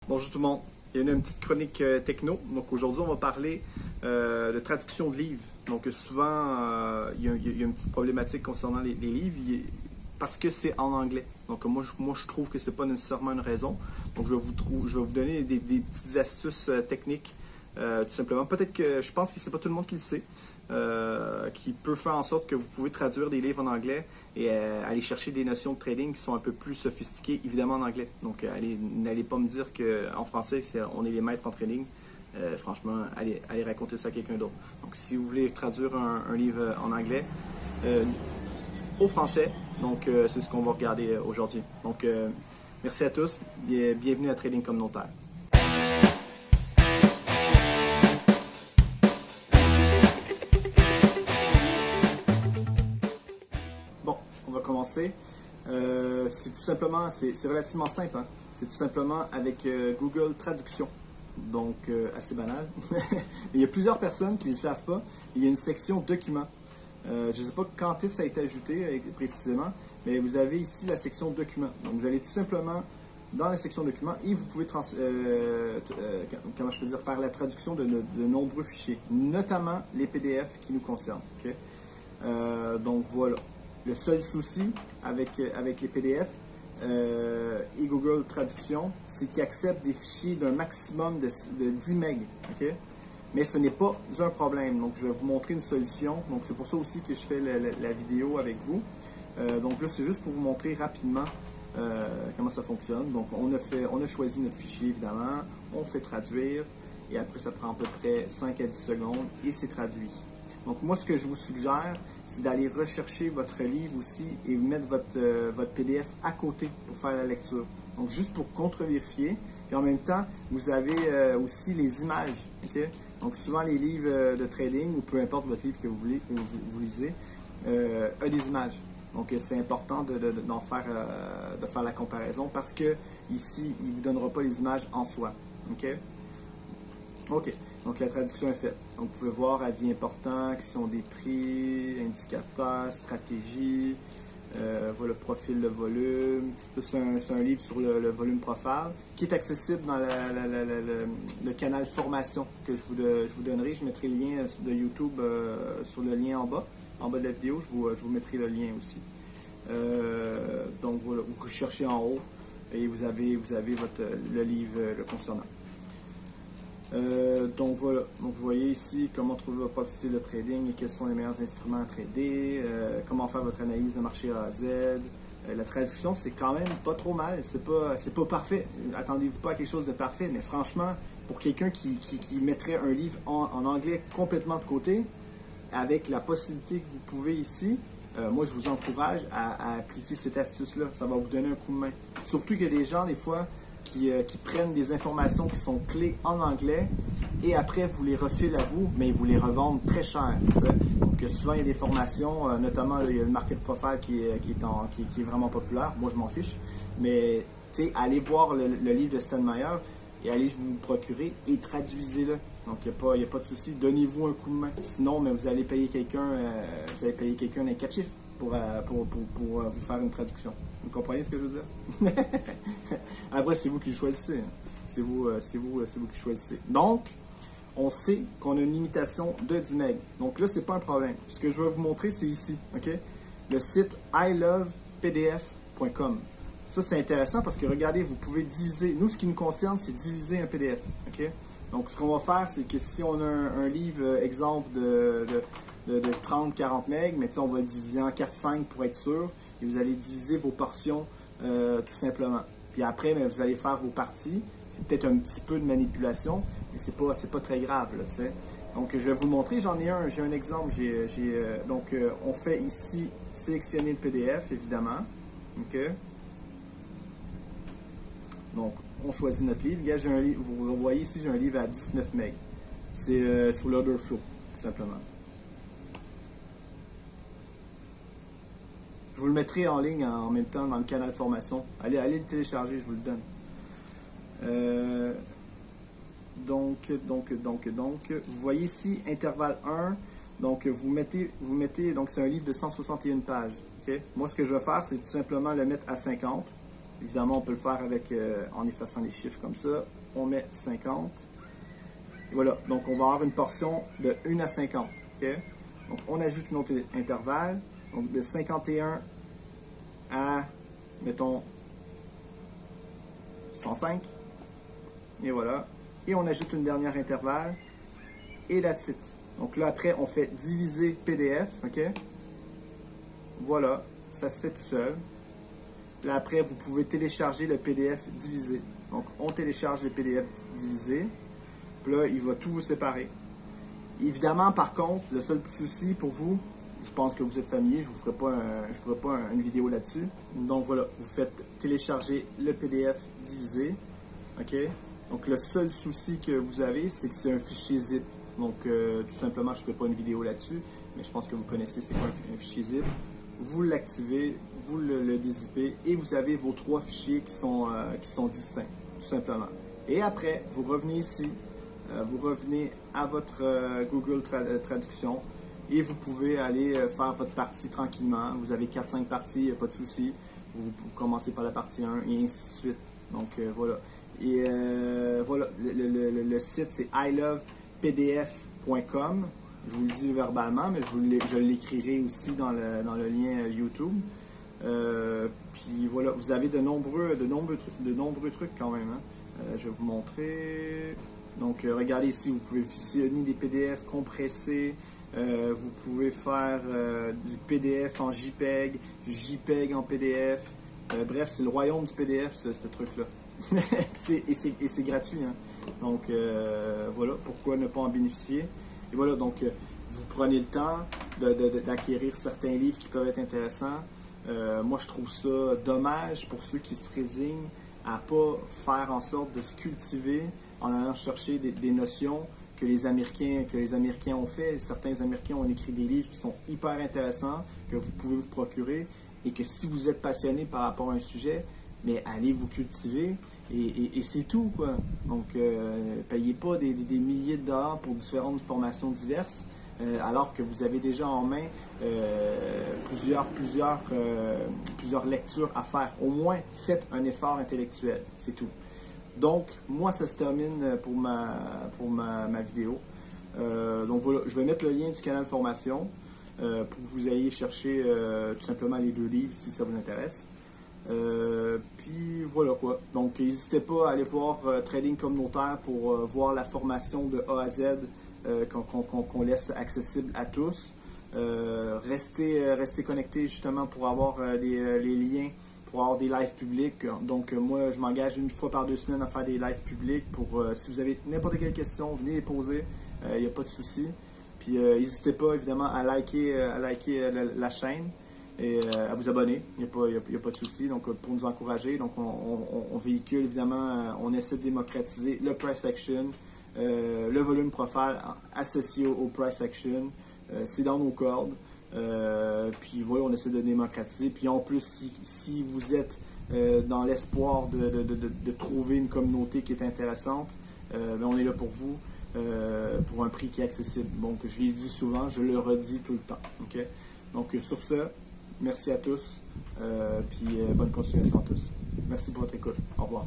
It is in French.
Bonjour tout le monde. Il y a une petite chronique techno. Donc aujourd'hui, on va parler de traduction de livres. Donc souvent, il y a une petite problématique concernant les livres parce que c'est en anglais. Donc moi, je trouve que c'est pas nécessairement une raison. Donc je vais vous donner des petites astuces techniques. Tout simplement. Peut-être que je pense que c'est pas tout le monde qui le sait. Qui peut faire en sorte que vous pouvez traduire des livres en anglais et aller chercher des notions de trading qui sont un peu plus sophistiquées, évidemment en anglais. Donc, n'allez pas me dire qu'en français, on est les maîtres en trading. Franchement, allez raconter ça à quelqu'un d'autre. Donc, si vous voulez traduire un livre en anglais au français, donc c'est ce qu'on va regarder aujourd'hui. Donc, merci à tous et bienvenue à Trading Communautaire. On va commencer. C'est tout simplement, c'est relativement simple. Hein? C'est tout simplement avec Google Traduction. Donc, assez banal. Il y a plusieurs personnes qui ne le savent pas. Il y a une section documents. Je ne sais pas quand ça a été ajouté précisément, mais vous avez ici la section documents. Donc, vous allez tout simplement dans la section documents et vous pouvez comment je peux dire, faire la traduction de nombreux fichiers, notamment les PDF qui nous concernent. Okay? Donc, voilà. Le seul souci avec les PDF et Google Traduction, c'est qu'ils acceptent des fichiers d'un maximum de 10 MB. Okay? Mais ce n'est pas un problème. Donc, je vais vous montrer une solution. Donc, c'est pour ça aussi que je fais la vidéo avec vous. Donc là, c'est juste pour vous montrer rapidement comment ça fonctionne. Donc, on a choisi notre fichier, évidemment. On fait traduire. Et après, ça prend à peu près 5 à 10 secondes et c'est traduit. Donc, moi, ce que je vous suggère, c'est d'aller rechercher votre livre aussi et mettre votre PDF à côté pour faire la lecture. Donc, juste pour contre-vérifier. Et en même temps, vous avez aussi les images. Okay? Donc, souvent, les livres de trading, ou peu importe votre livre que vous lisez, a des images. Donc, c'est important de faire la comparaison parce que ici, il ne vous donnera pas les images en soi. OK? OK. Donc, la traduction est faite. Donc, vous pouvez voir avis importants qui sont des prix, indicateurs, stratégies. Voilà le profil, le volume. C'est un livre sur le volume profile qui est accessible dans le canal formation que je vous donnerai. Je mettrai le lien de YouTube sur le lien en bas de la vidéo. Je vous mettrai le lien aussi. Donc, voilà, vous cherchez en haut et vous avez le livre le concernant. Donc voilà, donc vous voyez ici comment trouver votre propre style de trading et quels sont les meilleurs instruments à trader, comment faire votre analyse de marché A à Z. La traduction, c'est quand même pas trop mal, c'est pas parfait. Attendez-vous pas à quelque chose de parfait, mais franchement, pour quelqu'un qui mettrait un livre en anglais complètement de côté, avec la possibilité que vous pouvez ici, moi je vous encourage à appliquer cette astuce-là, ça va vous donner un coup de main. Surtout qu'il y a des gens, des fois, qui prennent des informations qui sont clés en anglais et après vous les refilent à vous, mais ils vous les revendent très cher. T'sais. Donc souvent il y a des formations, notamment il y a le market profile qui est vraiment populaire. Moi je m'en fiche, mais allez voir le livre de Stan Meyer et allez vous le procurer et traduisez-le. Donc il n'y a pas de souci, donnez-vous un coup de main. Sinon, mais vous allez payer quelqu'un d'un 4 chiffres pour vous faire une traduction. Vous comprenez ce que je veux dire? Après, c'est vous qui choisissez. C'est vous qui choisissez. Donc, on sait qu'on a une limitation de 10 MB. Donc là, c'est pas un problème. Ce que je vais vous montrer, c'est ici. Okay? Le site ilovepdf.com. Ça, c'est intéressant parce que regardez, vous pouvez diviser. Nous, ce qui nous concerne, c'est diviser un PDF. Okay? Donc, ce qu'on va faire, c'est que si on a un livre, exemple, de 30-40 MB, mais on va le diviser en 4-5 pour être sûr. Et vous allez diviser vos portions tout simplement. Puis après, mais vous allez faire vos parties. C'est peut-être un petit peu de manipulation, mais c'est pas très grave. Là, t'sais. Donc, je vais vous montrer. J'ai un exemple. Donc, on fait ici sélectionner le PDF, évidemment. OK? Donc, on choisit notre livre. Regarde, j'ai un livre. Vous voyez ici, j'ai un livre à 19 MB. C'est sur l'order flow, tout simplement. Je vous le mettrai en ligne en même temps dans le canal formation. Allez le télécharger, je vous le donne. Donc, vous voyez ici, intervalle 1. Donc, vous mettez donc c'est un livre de 161 pages. Okay? Moi, ce que je vais faire, c'est tout simplement le mettre à 50. Évidemment, on peut le faire avec, en effaçant les chiffres comme ça. On met 50. Et voilà, donc on va avoir une portion de 1 à 50. Okay? Donc on ajoute une autre intervalle. Donc de 51 à, mettons, 105. Et voilà. Et on ajoute une dernière intervalle. Et that's it. Donc là, après, on fait diviser PDF. OK? Voilà. Ça se fait tout seul. Là, après, vous pouvez télécharger le PDF divisé. Donc, on télécharge le PDF divisé. Puis là, il va tout vous séparer. Évidemment, par contre, le seul souci pour vous, je pense que vous êtes familier, je ne vous ferai pas une vidéo là-dessus. Donc voilà, vous faites télécharger le PDF divisé. OK? Donc le seul souci que vous avez, c'est que c'est un fichier zip. Donc tout simplement, je ne ferai pas une vidéo là-dessus, mais je pense que vous connaissez c'est quoi un fichier zip. Vous l'activez, vous le dézippez et vous avez vos 3 fichiers qui sont distincts, tout simplement. Et après, vous revenez ici, vous revenez à votre Google Traduction et vous pouvez aller faire votre partie tranquillement. Vous avez 4-5 parties, il n'y a pas de souci. Vous commencez par la partie 1 et ainsi de suite. Donc voilà. Et voilà, le site c'est ilovepdf.com. Je vous le dis verbalement, mais je l'écrirai aussi dans le lien YouTube. Puis voilà, vous avez de nombreux trucs quand même. Hein. Je vais vous montrer. Donc regardez ici, vous pouvez visionner des PDF compressés. Vous pouvez faire du PDF en JPEG, du JPEG en PDF. Bref, c'est le royaume du PDF, ce truc-là. Et c'est gratuit. Hein. Donc voilà, pourquoi ne pas en bénéficier. Et voilà, donc vous prenez le temps d'acquérir certains livres qui peuvent être intéressants. Moi, je trouve ça dommage pour ceux qui se résignent à ne pas faire en sorte de se cultiver en allant chercher des notions que les Américains ont fait. Certains Américains ont écrit des livres qui sont hyper intéressants, que vous pouvez vous procurer, et que si vous êtes passionné par rapport à un sujet, mais allez vous cultiver, et c'est tout, quoi. Donc, payez pas des milliers de dollars pour différentes formations diverses, alors que vous avez déjà en main plusieurs lectures à faire. Au moins, faites un effort intellectuel, c'est tout. Donc, moi, ça se termine pour ma vidéo. Donc voilà, je vais mettre le lien du canal formation pour que vous ayez chercher tout simplement les 2 livres si ça vous intéresse. Puis voilà quoi. Donc, n'hésitez pas à aller voir Trading Communautaire pour voir la formation de A à Z qu'on laisse accessible à tous. Restez connectés justement pour avoir les liens, pour avoir des lives publics. Donc moi, je m'engage 1 fois par 2 semaines à faire des lives publics. Si vous avez n'importe quelle question, venez les poser, il n'y a pas de souci. Puis n'hésitez pas évidemment à liker la chaîne et à vous abonner, il n'y a pas de souci. Donc pour nous encourager, donc on véhicule évidemment, on essaie de démocratiser le price action, le volume profile associé au price action. C'est dans nos cordes. Puis voilà, on essaie de démocratiser. Puis en plus, si vous êtes dans l'espoir de trouver une communauté qui est intéressante, ben on est là pour vous, pour un prix qui est accessible. Donc je l'ai dit souvent, je le redis tout le temps. Okay? Donc sur ce, merci à tous, puis bonne continuation à tous. Merci pour votre écoute. Au revoir.